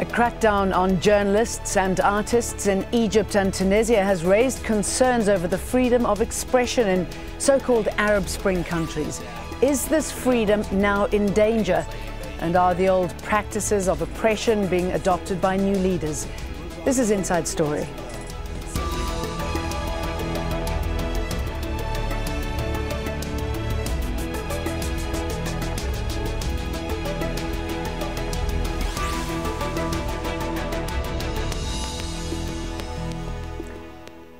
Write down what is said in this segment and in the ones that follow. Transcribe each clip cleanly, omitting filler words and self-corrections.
A crackdown on journalists and artists in Egypt and Tunisia has raised concerns over the freedom of expression in so-called Arab Spring countries. Is this freedom now in danger? And are the old practices of oppression being adopted by new leaders? This is Inside Story.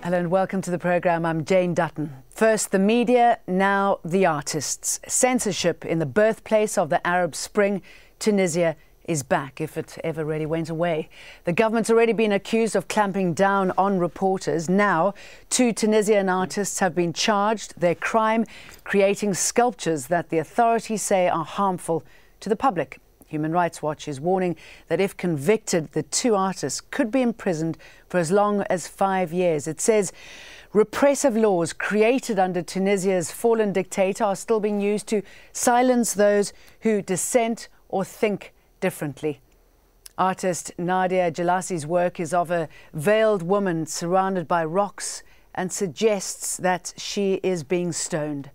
Hello and welcome to the programme. I'm Jane Dutton. First the media, now the artists. Censorship in the birthplace of the Arab Spring, Tunisia, is back, if it ever really went away. The government's already been accused of clamping down on reporters. Now, 2 Tunisian artists have been charged. Their crime, creating sculptures that the authorities say are harmful to the public. Human Rights Watch is warning that if convicted, the 2 artists could be imprisoned for as long as 5 years. It says repressive laws created under Tunisia's fallen dictator are still being used to silence those who dissent or think differently. Artist Nader Omran's work is of a veiled woman surrounded by rocks and suggests that she is being stoned.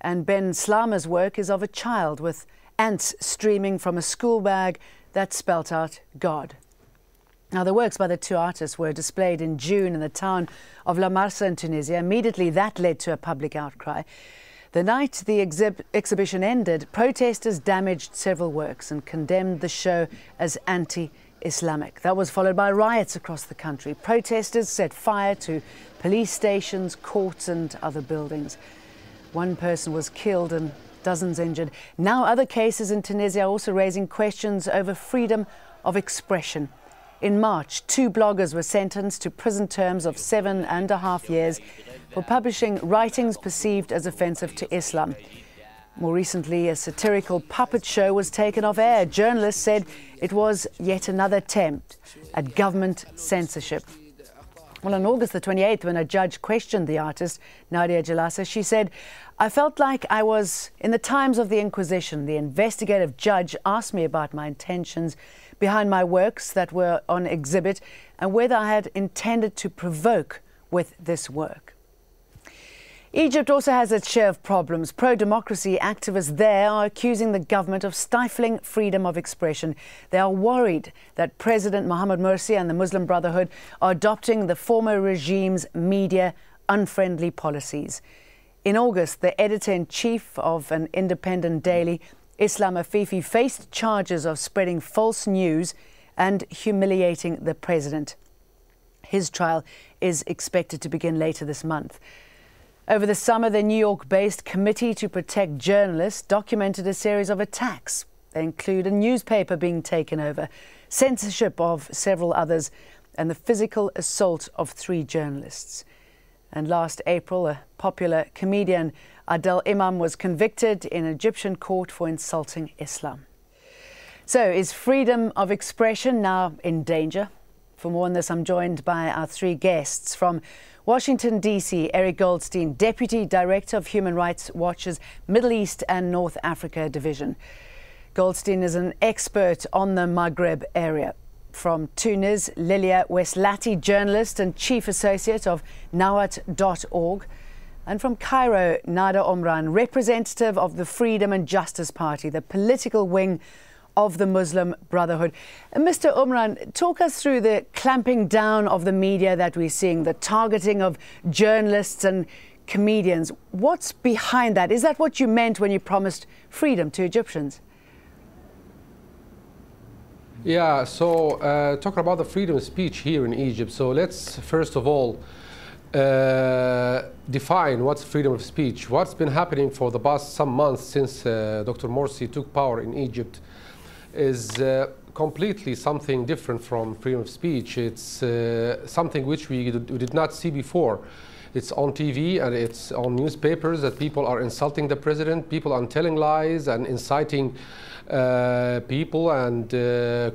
And Ben Slama's work is of a child with ants streaming from a school bag that spelt out God. Now, the works by the 2 artists were displayed in June in the town of La Marsa in Tunisia. Immediately, that led to a public outcry. The night the exhibition ended, protesters damaged several works and condemned the show as anti-Islamic. That was followed by riots across the country. Protesters set fire to police stations, courts and other buildings. 1 person was killed and dozens injured. Now other cases in Tunisia are also raising questions over freedom of expression. In March, 2 bloggers were sentenced to prison terms of 7.5 years for publishing writings perceived as offensive to Islam. More recently, a satirical puppet show was taken off air. Journalists said it was yet another attempt at government censorship. Well, on August the 28th, when a judge questioned the artist, Nader Omran, she said, "I felt like I was in the times of the Inquisition. The investigative judge asked me about my intentions behind my works that were on exhibit and whether I had intended to provoke with this work." Egypt also has its share of problems. Pro-democracy activists there are accusing the government of stifling freedom of expression. They are worried that President Mohamed Morsi and the Muslim Brotherhood are adopting the former regime's media-unfriendly policies. In August, the editor-in-chief of an independent daily, Islam Afifi, faced charges of spreading false news and humiliating the president. His trial is expected to begin later this month. Over the summer, the New York-based Committee to Protect Journalists documented a series of attacks. They include a newspaper being taken over, censorship of several others, and the physical assault of 3 journalists. And last April, a popular comedian, Nader Omran, was convicted in an Egyptian court for insulting Islam. So, is freedom of expression now in danger? For more on this, I'm joined by our 3 guests. From Washington, D.C., Eric Goldstein, Deputy Director of Human Rights Watch's Middle East and North Africa Division. Goldstein is an expert on the Maghreb area. From Tunis, Lilia Weslaty, journalist and Chief Associate of Nawat.org. And from Cairo, Nader Omran, representative of the Freedom and Justice Party, the political wing of the Muslim Brotherhood. And Mr. Omran, talk us through the clamping down of the media that we're seeing, the targeting of journalists and comedians. What's behind that? Is that what you meant when you promised freedom to Egyptians? Yeah, so talking about the freedom of speech here in Egypt, so let's first of all define what's freedom of speech. What's been happening for the past some months since Dr. Morsi took power in Egypt is completely something different from freedom of speech. It's something which we did not see before. It's on TV and it's on newspapers that people are insulting the president, people are telling lies and inciting people and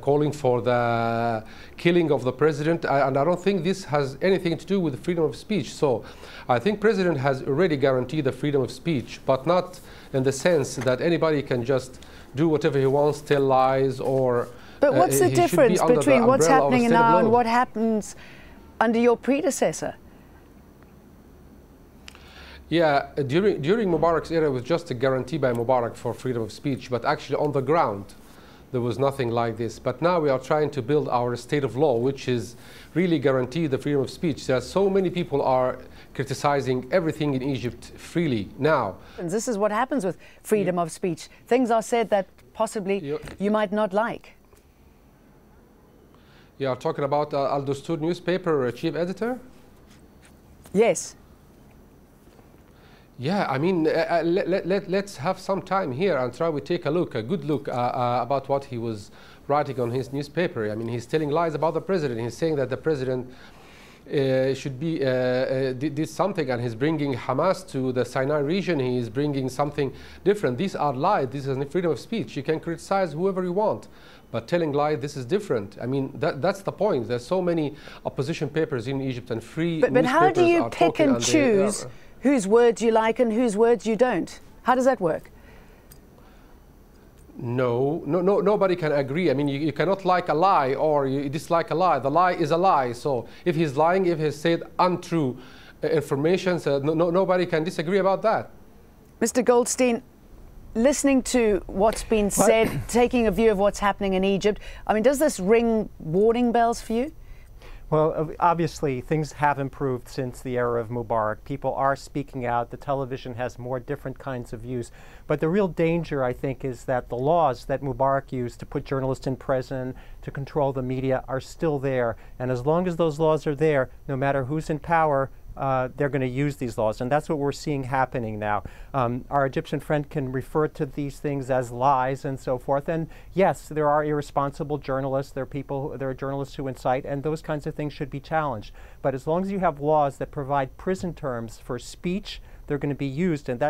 calling for the killing of the president. And I don't think this has anything to do with freedom of speech. So I think president has already guaranteed the freedom of speech, but not in the sense that anybody can just do whatever he wants, tell lies, or But what's the difference between what's happening now and what happens under your predecessor? Yeah, during Mubarak's era, it was just a guarantee by Mubarak for freedom of speech, but actually on the ground, there was nothing like this. But now we are trying to build our state of law, which is really guarantee the freedom of speech. There are so many people are criticizing everything in Egypt freely now. And this is what happens with freedom of speech. Things are said that possibly you might not like. You are talking about Al Dastur newspaper chief editor? Yes. Yeah, I mean, let's have some time here and try to take a good look about what he was writing on his newspaper. I mean, he's telling lies about the president. He's saying that the president should be did something, and he's bringing Hamas to the Sinai region. He is bringing something different. These are lies. This is freedom of speech. You can criticize whoever you want, but telling lies, this is different. I mean, that's the point. There's so many opposition papers in Egypt and free But how do you pick and choose whose words you like and whose words you don't? How does that work? Nobody can agree. I mean, you cannot like a lie or you dislike a lie. The lie is a lie. So if he's lying, if he's said untrue information, so nobody can disagree about that. Mr. Goldstein, listening to what's been said, taking a view of what's happening in Egypt, I mean, does this ring warning bells for you? Well, obviously, things have improved since the era of Mubarak. People are speaking out. The television has more different kinds of views. But the real danger, I think, is that the laws that Mubarak used to put journalists in prison, to control the media, are still there. And as long as those laws are there, no matter who's in power, they're going to use these laws, and that's what we're seeing happening now. Our Egyptian friend can refer to these things as lies and so forth, and yes, there are irresponsible journalists, there are journalists who incite, and those kinds of things should be challenged. But as long as you have laws that provide prison terms for speech, they're going to be used, and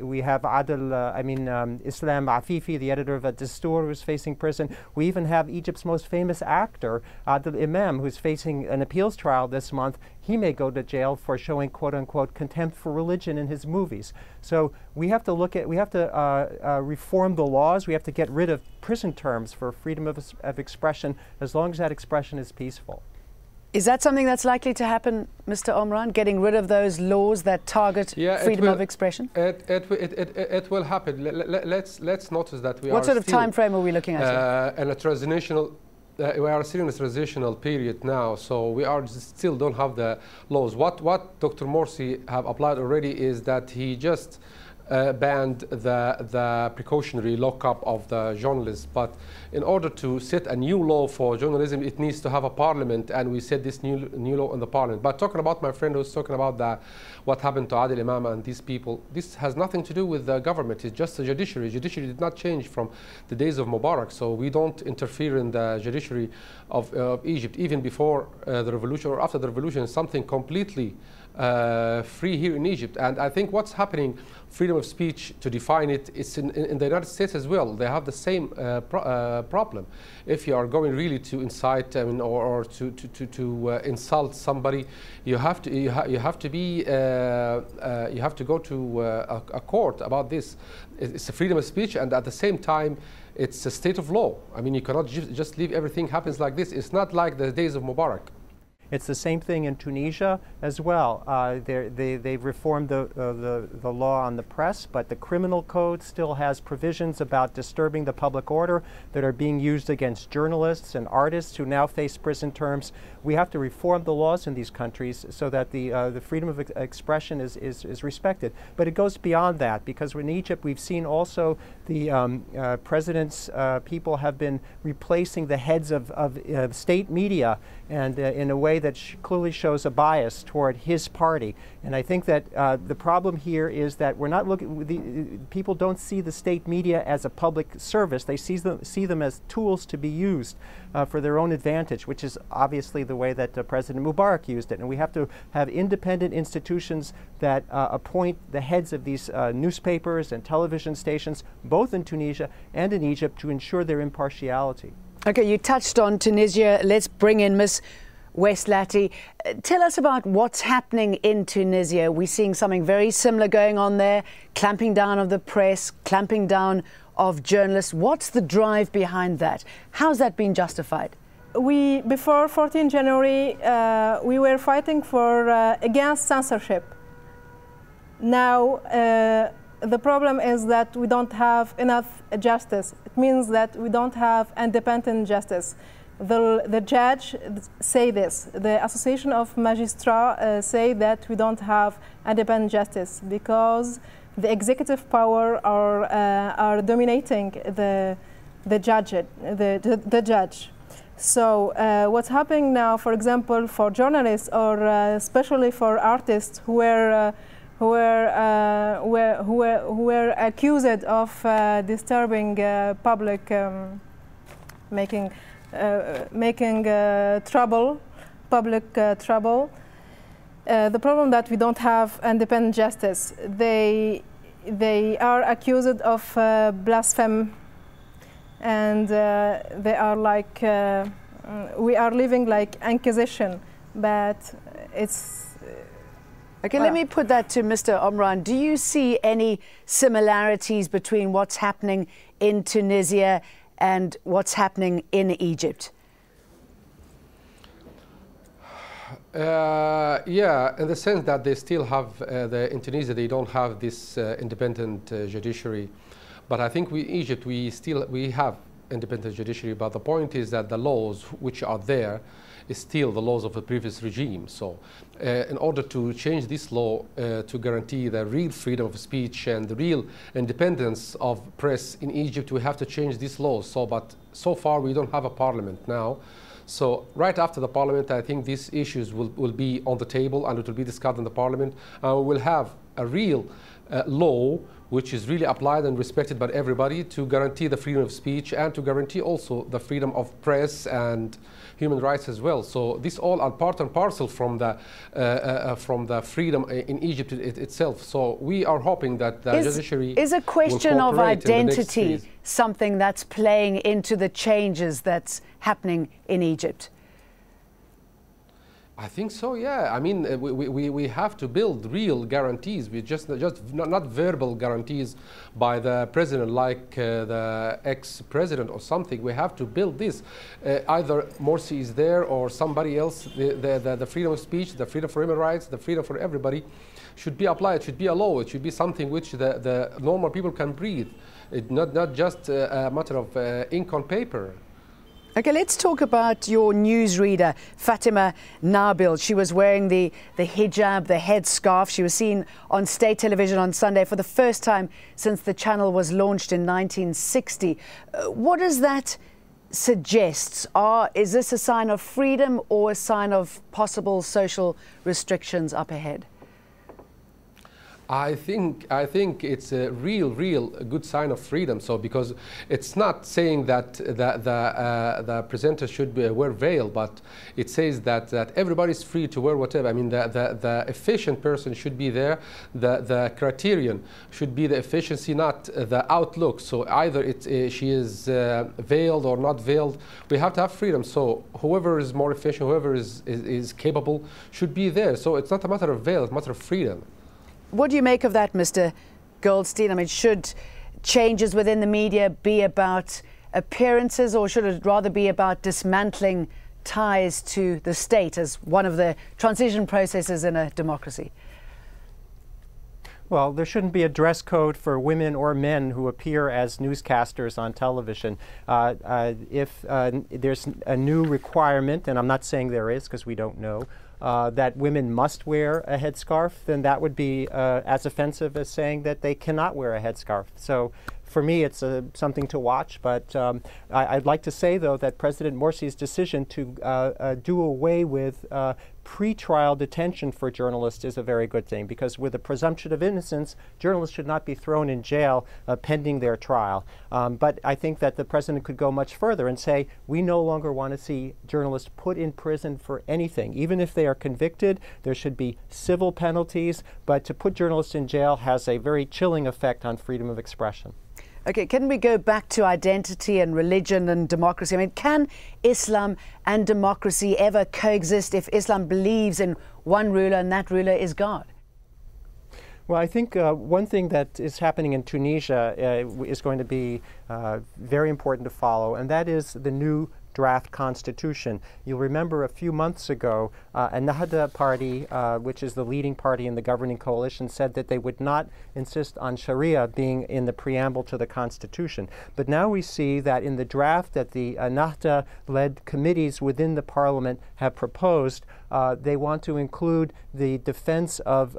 we have Islam Afifi, the editor of Dastur, who's facing prison. We even have Egypt's most famous actor, Adil Imam, who's facing an appeals trial this month. He may go to jail for showing "quote-unquote" contempt for religion in his movies. So we have to reform the laws. We have to get rid of prison terms for freedom of expression, as long as that expression is peaceful. Is that something that's likely to happen, Mr. Omran, getting rid of those laws that target freedom of expression? It will happen. Let's notice that we are. What sort of time frame are we looking at? And a transitional. We are still in a transitional period now, so we are still don't have the laws. What Dr. Morsi have applied already is that he just banned the precautionary lockup of the journalists. But in order to set a new law for journalism, it needs to have a parliament, and we set this new law in the parliament. But talking about my friend who's talking about what happened to Adil Imam and these people, this has nothing to do with the government. It's just the judiciary. Judiciary did not change from the days of Mubarak, so we don't interfere in the judiciary of Egypt. Even before the revolution or after the revolution, something completely free here in Egypt. And I think what's happening, freedom of speech, to define it, it's in the United States as well. They have the same problem. If you are going really to incite, I mean, or to insult somebody, you have to go to a court about this. It's a freedom of speech, and at the same time, it's a state of law. I mean, you cannot just leave everything happens like this. It's not like the days of Mubarak. It's the same thing in Tunisia as well. They've reformed the law on the press, but the criminal code still has provisions about disturbing the public order that are being used against journalists and artists who now face prison terms. We have to reform the laws in these countries so that the freedom of expression is respected. But it goes beyond that, because in Egypt we've seen also the president's people have been replacing the heads of state media, and in a way that clearly shows a bias toward his party. And I think that the problem here is that we're not looking, people don't see the state media as a public service. They see them as tools to be used for their own advantage, which is obviously the way that President Mubarak used it. And we have to have independent institutions that appoint the heads of these newspapers and television stations, both in Tunisia and in Egypt, to ensure their impartiality. Okay, you touched on Tunisia. Let's bring in Ms. Weslaty. Tell us about what's happening in Tunisia. We're seeing something very similar going on there, clamping down on the press, clamping down of journalists. What's the drive behind that? How's that been justified? Before 14 January, we were fighting for against censorship. Now, the problem is that we don't have enough justice. It means that we don't have independent justice. The judge say this. The Association of Magistrats say that we don't have independent justice because the executive power are dominating the judge. So what's happening now, for example, for journalists or especially for artists who were accused of disturbing public, making trouble, public trouble. The problem that we don't have independent justice. They are accused of blasphemy, and they are like we are living like Inquisition, but it's. Okay, let me put that to Mr. Omran. Do you see any similarities between what's happening in Tunisia and what's happening in Egypt? Yeah, in the sense that they still have, in Tunisia, they don't have this independent judiciary. But I think Egypt, we have independent judiciary. But the point is that the laws which are there is still the laws of the previous regime. So in order to change this law to guarantee the real freedom of speech and the real independence of press in Egypt, we have to change these laws. But so far we don't have a parliament now. So right after the parliament, I think these issues will be on the table and it will be discussed in the parliament. We will have a real law which is really applied and respected by everybody to guarantee the freedom of speech and to guarantee also the freedom of press and human rights as well. So this all are part and parcel from the freedom in Egypt itself. So we are hoping that the judiciary is a question of identity something that's playing into the changes that's happening in Egypt? I think so, yeah. I mean, we have to build real guarantees. We just not verbal guarantees by the president, like the ex-president or something. We have to build this. Either Morsi is there or somebody else. The freedom of speech, the freedom for human rights, the freedom for everybody should be applied. It should be a law. It should be something which the normal people can breathe. Not just a matter of ink on paper. Okay, let's talk about your newsreader, Fatima Nabil. She was wearing the hijab, the headscarf. She was seen on state television on Sunday for the first time since the channel was launched in 1960. What does that suggest? Is this a sign of freedom or a sign of possible social restrictions up ahead? I think it's a real good sign of freedom. So because it's not saying that the presenter should wear veil, but it says that everybody's free to wear whatever. I mean, the efficient person should be there. The criterion should be the efficiency, not the outlook. So either she is veiled or not veiled. We have to have freedom. So whoever is more efficient, whoever is capable, should be there. So it's not a matter of veil; it's a matter of freedom. What do you make of that, Mr. Goldstein? I mean, should changes within the media be about appearances, or should it rather be about dismantling ties to the state as one of the transition processes in a democracy? Well, there shouldn't be a dress code for women or men who appear as newscasters on television. If there's a new requirement, and I'm not saying there is because we don't know, that women must wear a headscarf, then that would be as offensive as saying that they cannot wear a headscarf. So for me, it's something to watch. But I'd like to say, though, that President Morsi's decision to do away with pre-trial detention for journalists is a very good thing, because with a presumption of innocence, journalists should not be thrown in jail pending their trial. But I think that the president could go much further and say, we no longer want to see journalists put in prison for anything. Even if they are convicted, there should be civil penalties, but to put journalists in jail has a very chilling effect on freedom of expression. Okay, can we go back to identity and religion and democracy? I mean, can Islam and democracy ever coexist if Islam believes in one ruler and that ruler is God? Well, I think one thing that is happening in Tunisia is going to be very important to follow, and that is the new draft constitution. You'll remember a few months ago, Ennahda party, which is the leading party in the governing coalition, said that they would not insist on Sharia being in the preamble to the constitution. But now we see that in the draft that the Ennahda-led committees within the parliament have proposed, they want to include the defense of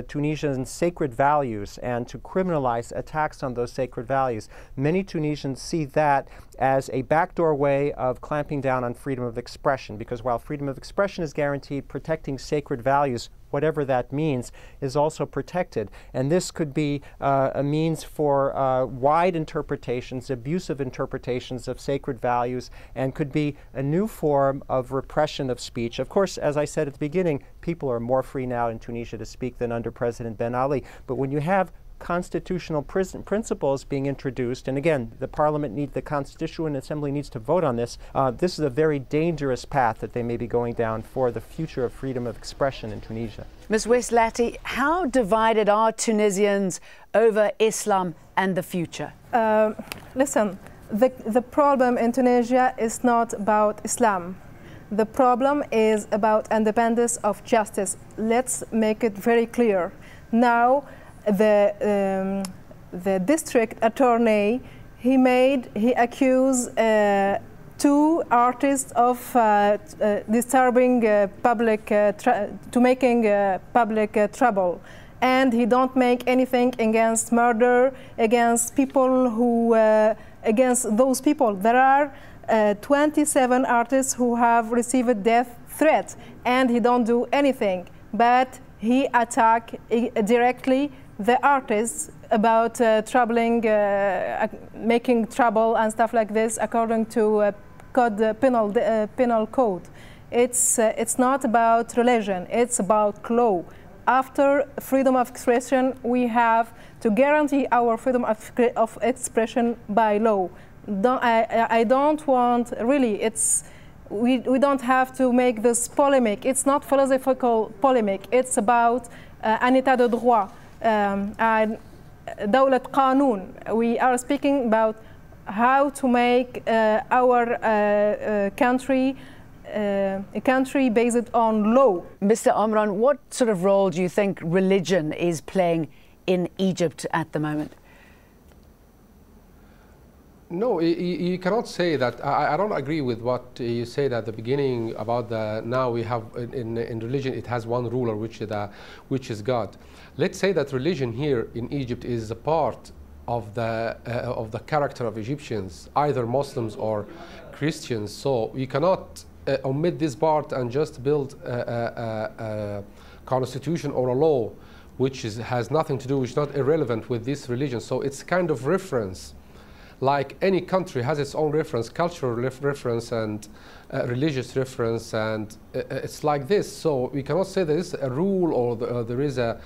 Tunisian sacred values and to criminalize attacks on those sacred values. Many Tunisians see that as a backdoor way of clamping down on freedom of expression, because while freedom of expression is guaranteed, protecting sacred values, whatever that means, is also protected. And this could be a means for wide interpretations, abusive interpretations of sacred values, and could be a new form of repression of speech. Of course, as I said at the beginning, people are more free now in Tunisia to speak than under President Ben Ali. But when you have constitutional principles being introduced, and again, the parliament the Constituent Assembly needs to vote on this. This is a very dangerous path that they may be going down for the future of freedom of expression in Tunisia. Ms. Weslaty, how divided are Tunisians over Islam and the future? Listen, the problem in Tunisia is not about Islam. The problem is about independence of justice. Let's make it very clear. Now, the district attorney, he accused two artists of disturbing public, to making public trouble, and he don't make anything against murder, against people who, against those people. There are 27 artists who have received death threats, and he don't do anything, but he attack directly the artists about troubling, making trouble and stuff like this, according to penal code. It's not about religion, it's about law. After freedom of expression, we have to guarantee our freedom of expression by law. I don't want, really, we don't have to make this polemic. It's not philosophical polemic, it's about un état de droit. دولة قانون. We are speaking about how to make our country a country based on law. Mr. Omran, what sort of role do you think religion is playing in Egypt at the moment? No, you cannot say that. I don't agree with what you said at the beginning about now we have in religion it has one ruler, which is God. Let's say that religion here in Egypt is a part of the character of Egyptians, either Muslims or Christians. So you cannot omit this part and just build a constitution or a law which has nothing to do, which is not irrelevant with this religion. So it's kind of reference. Like any country has its own reference, cultural reference and religious reference, and it's like this. So we cannot say there is a rule or there is a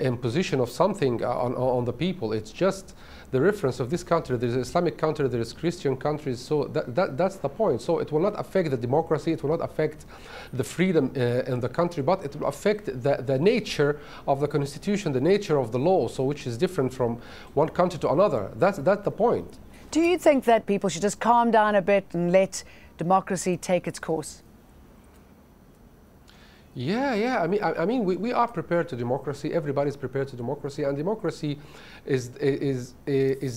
imposition of something on the people. It's just the reference of this country. There is an Islamic country, there is Christian countries. So that's the point. So it will not affect the democracy, it will not affect the freedom in the country, but it will affect the nature of the constitution, the nature of the law, so which is different from one country to another. That's the point. Do you think that people should just calm down a bit and let democracy take its course? Yeah. I mean, we are prepared to democracy. Everybody's prepared to democracy, and democracy is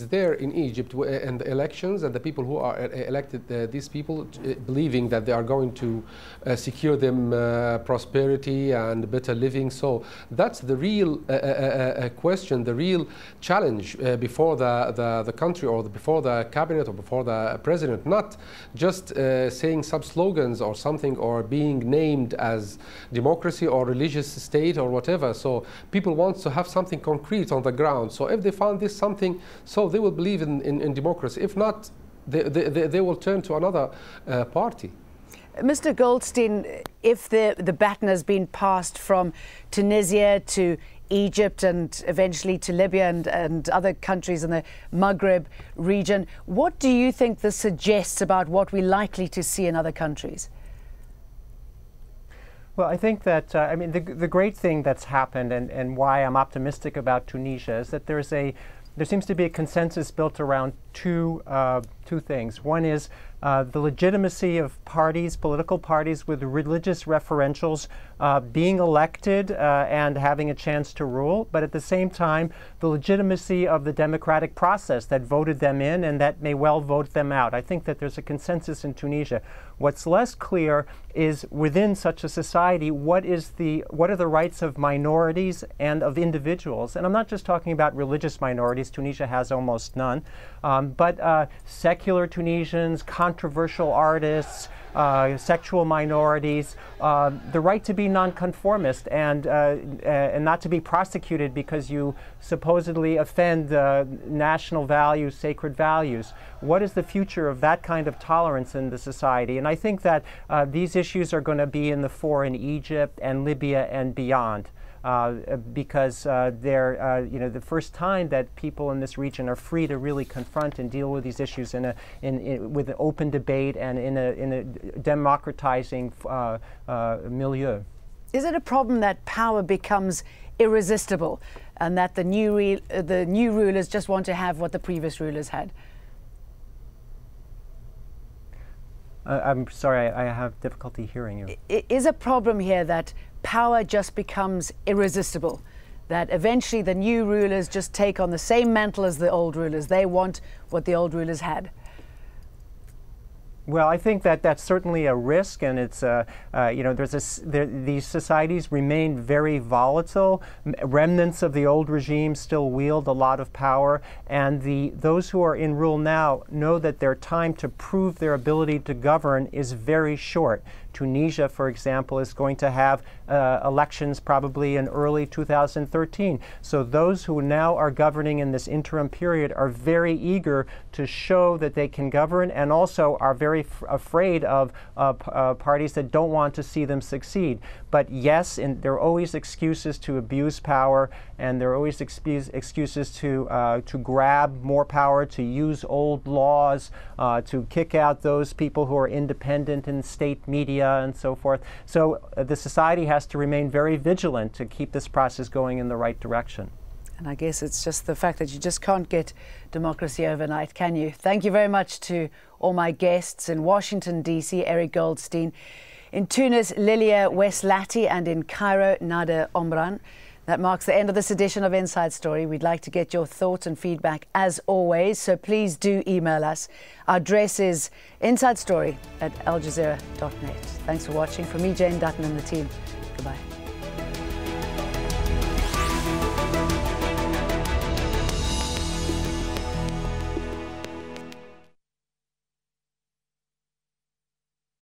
there in Egypt and the elections and the people who are elected. These people believing that they are going to secure them prosperity and better living. So that's the real question, the real challenge before the country or before the cabinet or before the president. Not just saying some slogans or something or being named as democracy or religious state or whatever. So people want to have something concrete on the ground. So if they found this something, so they will believe in democracy. If not, they will turn to another party. Mr. Goldstein, if the baton has been passed from Tunisia to Egypt and eventually to Libya and other countries in the Maghreb region, what do you think this suggests about what we're likely to see in other countries? Well, I think that, I mean, the great thing that's happened and why I'm optimistic about Tunisia is that there seems to be a consensus built around two things. One is the legitimacy of parties, political parties with religious referentials being elected and having a chance to rule, but at the same time, the legitimacy of the democratic process that voted them in and that may well vote them out. I think that there's a consensus in Tunisia. What's less clear is within such a society, what are the rights of minorities and of individuals? And I'm not just talking about religious minorities. Tunisia has almost none. But secular Tunisians, controversial artists, sexual minorities, the right to be nonconformist and not to be prosecuted because you supposedly offend national values, sacred values. What is the future of that kind of tolerance in the society? And I think that these issues are going to be in the fore in Egypt and Libya and beyond. Because they're the first time that people in this region are free to really confront and deal with these issues with an open debate and in a democratizing milieu. Is it a problem that power becomes irresistible, and that the new rulers just want to have what the previous rulers had? I'm sorry, I have difficulty hearing you. Is a problem here that power just becomes irresistible, that eventually the new rulers just take on the same mantle as the old rulers? They want what the old rulers had. Well, I think that that's certainly a risk, and it's these societies remain very volatile. Remnants of the old regime still wield a lot of power, and those who are in rule now know that their time to prove their ability to govern is very short. Tunisia, for example, is going to have elections probably in early 2013. So those who now are governing in this interim period are very eager to show that they can govern, and also are very afraid of parties that don't want to see them succeed. But yes, there are always excuses to abuse power, and there are always excuses to grab more power, to use old laws, to kick out those people who are independent in state media and so forth. So the society has to remain very vigilant to keep this process going in the right direction. And I guess it's just the fact that you just can't get democracy overnight, can you? Thank you very much to all my guests in Washington, D.C., Eric Goldstein, in Tunis, Lilia Weslaty, and in Cairo, Nader Omran. That marks the end of this edition of Inside Story. We'd like to get your thoughts and feedback as always, so please do email us. Our address is insidestory@aljazeera.net. Thanks for watching. From me, Jane Dutton, and the team, goodbye.